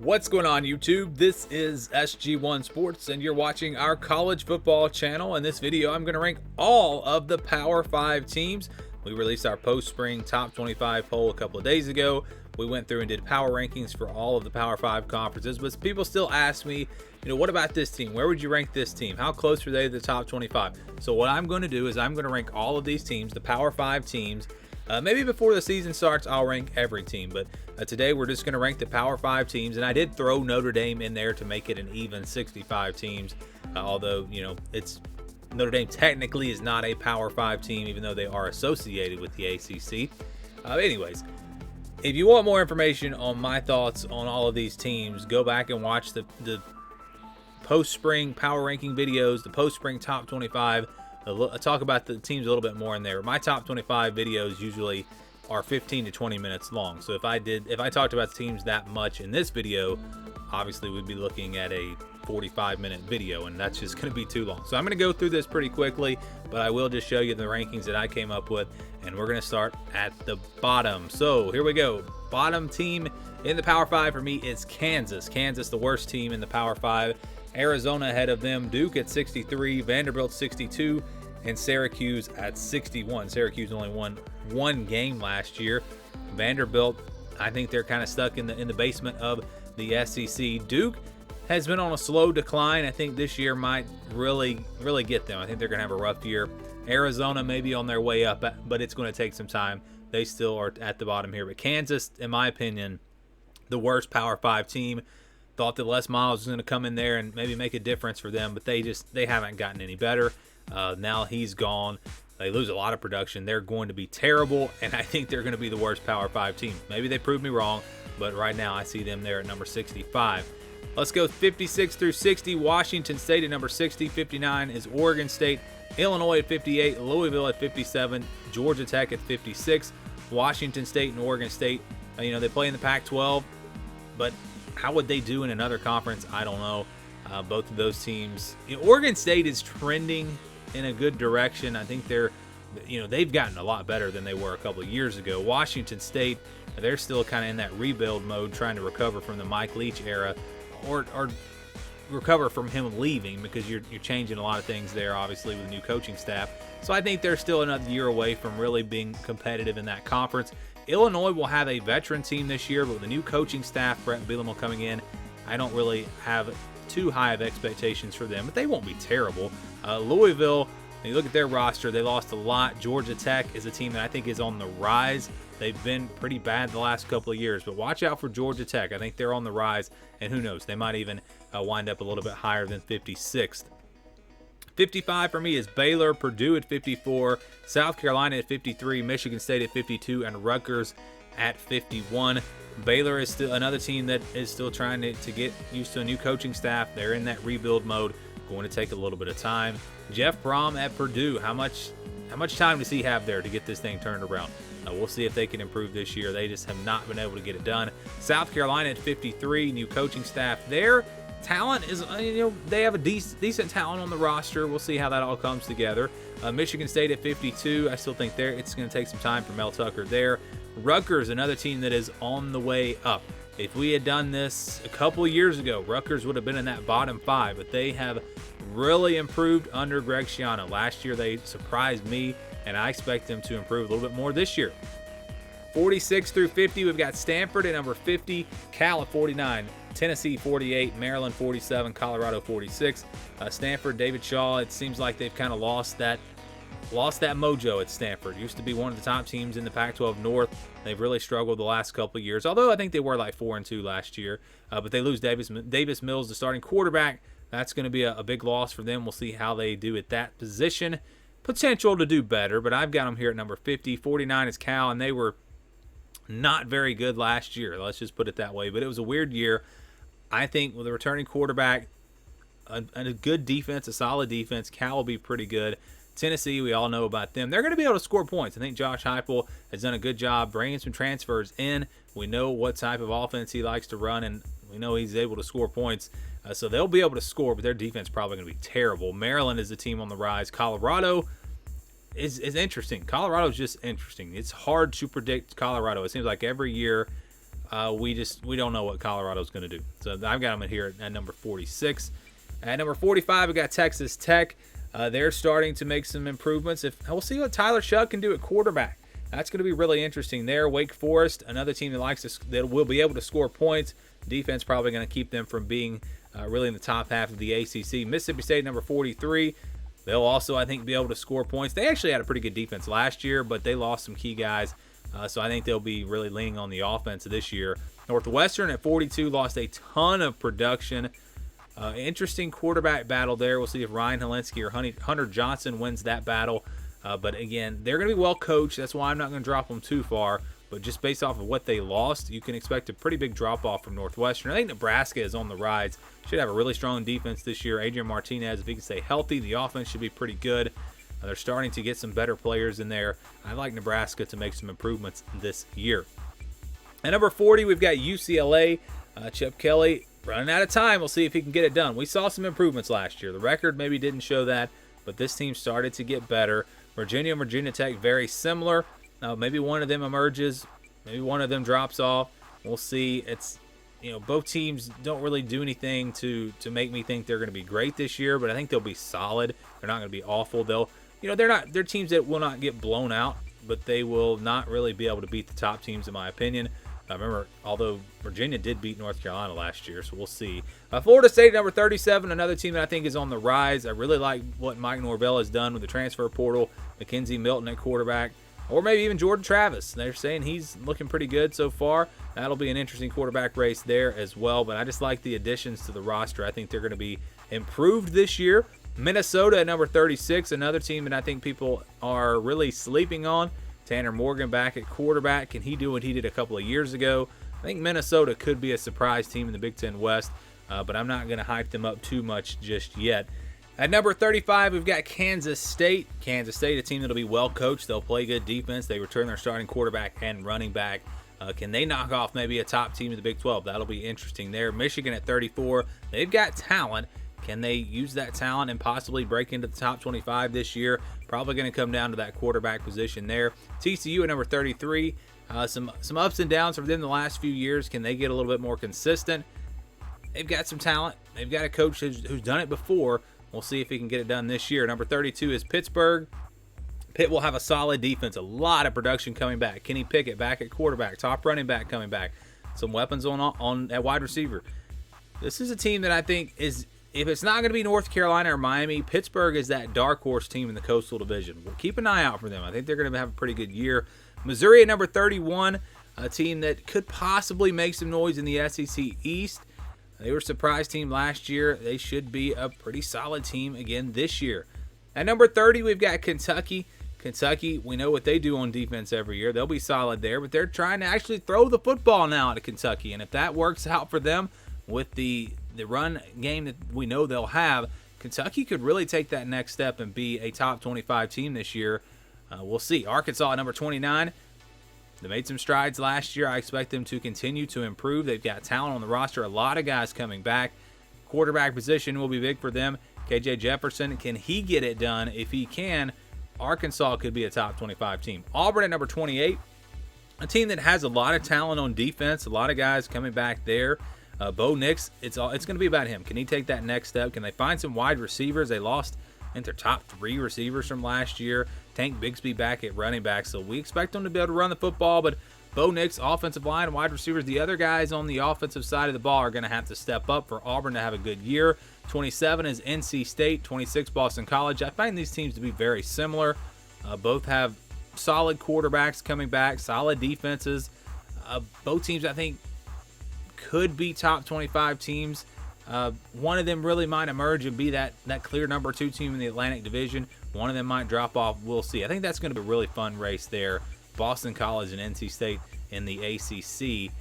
What's going on, YouTube? This is SG1 Sports, and you're watching our college football channel. In this video, I'm going to rank all of the Power 5 teams. We released our post-spring top 25 poll a couple of days ago. We went through and did power rankings for all of the Power 5 conferences, but people still ask me, what about this team? Where would you rank this team? How close are they to the top 25? So what I'm going to do is I'm going to rank all of these teams, the Power 5 teams. Maybe before the season starts, I'll rank every team, but today we're just going to rank the Power 5 teams, and I did throw Notre Dame in there to make it an even 65 teams, although, it's Notre Dame technically is not a Power 5 team, even though they are associated with the ACC. Anyways, if you want more information on my thoughts on all of these teams, go back and watch the post-spring power ranking videos, the post-spring top 25. I'll talk about the teams a little bit more in there. My top 25 videos usually are 15 to 20 minutes long. So if I talked about the teams that much in this video, obviously we'd be looking at a 45-minute video, and that's just going to be too long. So I'm going to go through this pretty quickly, but I will just show you the rankings that I came up with, and we're going to start at the bottom. So here we go. Bottom team in the Power 5 for me is Kansas. Kansas, the worst team in the Power 5. Arizona ahead of them, Duke at 63, Vanderbilt 62, and Syracuse at 61. Syracuse only won one game last year. Vanderbilt, I think they're kind of stuck in the basement of the SEC. Duke has been on a slow decline. I think this year might really get them. I think they're going to have a rough year. Arizona may be on their way up, but it's going to take some time. They still are at the bottom here. But Kansas, in my opinion, the worst Power 5 team. Thought that Les Miles was going to come in there and maybe make a difference for them, but they haven't gotten any better. Now he's gone. They lose a lot of production. They're going to be terrible, and I think they're going to be the worst Power 5 team. Maybe they prove me wrong, but right now I see them there at number 65. Let's go 56 through 60. Washington State at number 60. 59 is Oregon State. Illinois at 58. Louisville at 57. Georgia Tech at 56. Washington State and Oregon State, they play in the Pac-12, but how would they do in another conference? I don't know. Both of those teams. Oregon State is trending in a good direction. I think they've gotten a lot better than they were a couple of years ago. Washington State, they're still kind of in that rebuild mode, trying to recover from the Mike Leach era, or recover from him leaving, because you're changing a lot of things there, obviously, with a new coaching staff. So I think they're still another year away from really being competitive in that conference. Illinois will have a veteran team this year, but with the new coaching staff, Brett Bielema coming in, I don't really have too high of expectations for them, but they won't be terrible. Louisville, when you look at their roster, they lost a lot. Georgia Tech is a team that I think is on the rise. They've been pretty bad the last couple of years, but watch out for Georgia Tech. I think they're on the rise, and who knows, they might even wind up a little bit higher than 56th. 55 for me is Baylor, Purdue at 54, South Carolina at 53, Michigan State at 52, and Rutgers at 51. Baylor is still another team that is still trying to get used to a new coaching staff. They're in that rebuild mode, going to take a little bit of time. Jeff Brom at Purdue, how much time does he have there to get this thing turned around? We'll see if they can improve this year. They just have not been able to get it done. South Carolina at 53, new coaching staff there. Talent is, they have a decent talent on the roster. We'll see how that all comes together. Michigan State at 52. I still think it's going to take some time for Mel Tucker there. Rutgers, another team that is on the way up. If we had done this a couple years ago, Rutgers would have been in that bottom 5, but they have really improved under Greg Schiano. Last year they surprised me, and I expect them to improve a little bit more this year. 46 through 50, we've got Stanford at number 50, Cal at 49, Tennessee 48, Maryland 47, Colorado 46. Stanford, David Shaw, it seems like they've kind of lost that mojo at Stanford. Used to be one of the top teams in the Pac-12 North. They've really struggled the last couple of years, although I think they were like 4-2 last year. But they lose Davis Mills, the starting quarterback. That's going to be a big loss for them. We'll see how they do at that position. Potential to do better, but I've got them here at number 50. 49 is Cal, and they were not very good last year. Let's just put it that way. But it was a weird year. I think with a returning quarterback, a good defense, a solid defense, Cal will be pretty good. Tennessee, we all know about them. They're going to be able to score points. I think Josh Heupel has done a good job bringing some transfers in. We know what type of offense he likes to run, and we know he's able to score points. So they'll be able to score, but their defense is probably going to be terrible. Maryland is the team on the rise. Colorado is interesting. Colorado is just interesting. It's hard to predict Colorado. It seems like every year we don't know what Colorado's going to do. So I've got them in here at number 46. At number 45, we got Texas Tech. They're starting to make some improvements. We'll see what Tyler Shuck can do at quarterback. That's going to be really interesting there. Wake Forest, another team that will be able to score points. Defense probably going to keep them from being really in the top half of the ACC. Mississippi State, number 43. They'll also, I think, be able to score points. They actually had a pretty good defense last year, but they lost some key guys. So I think they'll be really leaning on the offense this year. Northwestern at 42 lost a ton of production. Interesting quarterback battle there. We'll see if Ryan Helinski or Hunter Johnson wins that battle. But again, they're going to be well coached. That's why I'm not going to drop them too far. But just based off of what they lost, you can expect a pretty big drop-off from Northwestern. I think Nebraska is on the rise. Should have a really strong defense this year. Adrian Martinez, if he can stay healthy, the offense should be pretty good. They're starting to get some better players in there. I like Nebraska to make some improvements this year. At number 40, we've got UCLA. Chip Kelly running out of time. We'll see if he can get it done. We saw some improvements last year. The record maybe didn't show that, but this team started to get better. Virginia and Virginia Tech, very similar. Maybe one of them emerges. Maybe one of them drops off. We'll see. It's, both teams don't really do anything to make me think they're going to be great this year, but I think they'll be solid. They're not going to be awful. They're teams that will not get blown out, but they will not really be able to beat the top teams, in my opinion. I remember, although Virginia did beat North Carolina last year, so we'll see. Florida State, number 37, another team that I think is on the rise. I really like what Mike Norvell has done with the transfer portal. Mackenzie Milton at quarterback, or maybe even Jordan Travis. They're saying he's looking pretty good so far. That'll be an interesting quarterback race there as well, but I just like the additions to the roster. I think they're going to be improved this year. Minnesota at number 36, another team that I think people are really sleeping on. Tanner Morgan back at quarterback. Can he do what he did a couple of years ago? I think Minnesota could be a surprise team in the Big Ten West, but I'm not going to hype them up too much just yet. At number 35, we've got Kansas State. Kansas State, a team that'll be well coached. They'll play good defense. They return their starting quarterback and running back. Can they knock off maybe a top team in the Big 12? That'll be interesting there. Michigan at 34. They've got talent. Can they use that talent and possibly break into the top 25 this year? Probably going to come down to that quarterback position there. TCU at number 33. Some ups and downs for them the last few years. Can they get a little bit more consistent? They've got some talent. They've got a coach who's done it before. We'll see if he can get it done this year. Number 32 is Pittsburgh. Pitt will have a solid defense. A lot of production coming back. Kenny Pickett back at quarterback. Top running back coming back. Some weapons on at wide receiver. This is a team that I think is, if it's not going to be North Carolina or Miami, Pittsburgh is that dark horse team in the Coastal Division. We'll keep an eye out for them. I think they're going to have a pretty good year. Missouri at number 31, a team that could possibly make some noise in the SEC East. They were a surprise team last year. They should be a pretty solid team again this year. At number 30, we've got Kentucky. Kentucky, we know what they do on defense every year. They'll be solid there, but they're trying to actually throw the football now at Kentucky. And if that works out for them with the run game that we know they'll have, Kentucky could really take that next step and be a top 25 team this year. We'll see. Arkansas at number 29. They made some strides last year. I expect them to continue to improve. They've got talent on the roster. A lot of guys coming back. Quarterback position will be big for them. KJ Jefferson, can he get it done? If he can, Arkansas could be a top 25 team. Auburn at number 28. A team that has a lot of talent on defense. A lot of guys coming back there. Bo Nix, it's going to be about him. Can he take that next step? Can they find some wide receivers? They lost, I think, their top 3 receivers from last year. Tank Bigsby back at running back, so we expect them to be able to run the football, but Bo Nix, offensive line, wide receivers, the other guys on the offensive side of the ball are going to have to step up for Auburn to have a good year. 27 is NC State, 26 Boston College. I find these teams to be very similar. Both have solid quarterbacks coming back, solid defenses. Both teams, I think, could be top 25 teams. One of them really might emerge and be that clear number 2 team in the Atlantic Division. One of them might drop off. We'll see. I think that's going to be a really fun race there. Boston College and NC State in the ACC.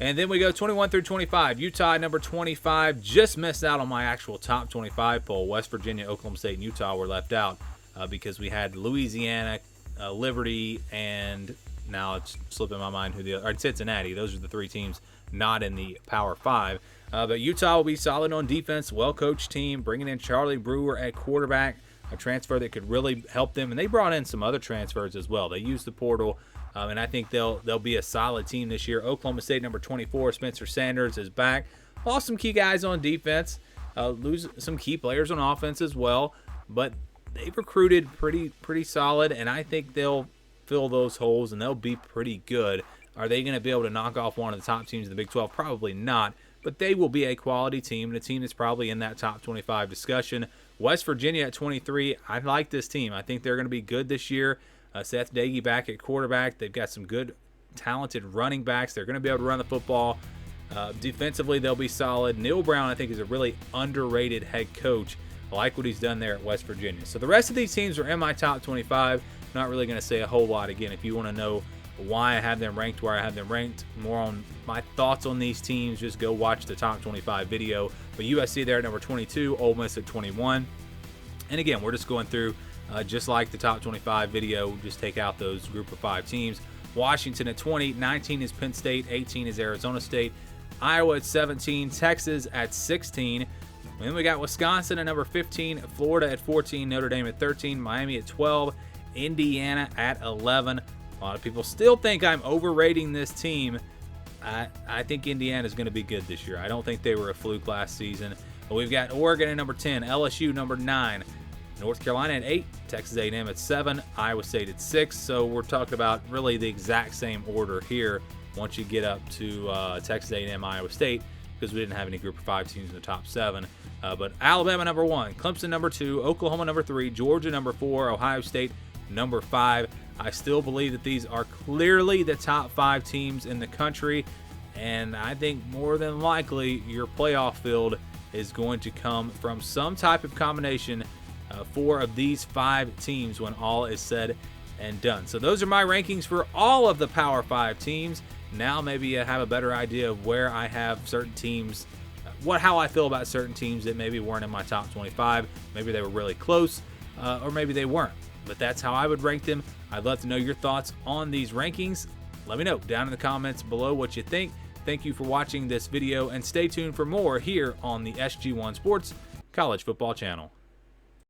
And then we go 21 through 25. Utah, number 25, just missed out on my actual top 25 poll. West Virginia, Oklahoma State, and Utah were left out because we had Louisiana, Liberty, and now it's slipping my mind who the other, Cincinnati. Those are the 3 teams not in the Power 5. But Utah will be solid on defense, well-coached team, bringing in Charlie Brewer at quarterback, a transfer that could really help them. And they brought in some other transfers as well. They used the portal and I think they'll be a solid team this year. Oklahoma State, number 24, Spencer Sanders is back. Lost some key guys on defense, lose some key players on offense as well, but they've recruited pretty solid, and I think they'll fill those holes and they'll be pretty good. Are they going to be able to knock off one of the top teams in the Big 12? Probably not, but they will be a quality team and a team that's probably in that top 25 discussion. West Virginia at 23, I like this team. I think they're going to be good this year. Seth Dagey back at quarterback. They've got some good, talented running backs. They're going to be able to run the football. Defensively, they'll be solid. Neil Brown, I think, is a really underrated head coach. I like what he's done there at West Virginia. So the rest of these teams are in my top 25. Not really going to say a whole lot. Again, if you want to know why I have them ranked where I have them ranked, more on my thoughts on these teams, just go watch the top 25 video. But USC there at number 22, Ole Miss at 21. And again, we're just going through just like the top 25 video, just take out those group of 5 teams. Washington at 20, 19 is Penn State, 18 is Arizona State, Iowa at 17, Texas at 16. And then we got Wisconsin at number 15, Florida at 14, Notre Dame at 13, Miami at 12, Indiana at 11. A lot of people still think I'm overrating this team. I think Indiana is going to be good this year. I don't think they were a fluke last season. But we've got Oregon at number 10, LSU number 9, North Carolina at 8, Texas A&M at 7, Iowa State at 6. So we're talking about really the exact same order here once you get up to Texas A&M, Iowa State, because we didn't have any group of 5 teams in the top 7. But Alabama number 1, Clemson number 2, Oklahoma number 3, Georgia number 4, Ohio State number 5. I still believe that these are clearly the top 5 teams in the country, and I think more than likely your playoff field is going to come from some type of combination 4 of these 5 teams when all is said and done. So those are my rankings for all of the Power 5 teams. Now maybe you have a better idea of where I have certain teams, how I feel about certain teams that maybe weren't in my top 25. Maybe they were really close, or maybe they weren't. But that's how I would rank them. I'd love to know your thoughts on these rankings. Let me know down in the comments below what you think. Thank you for watching this video, and stay tuned for more here on the SG1 Sports College Football Channel.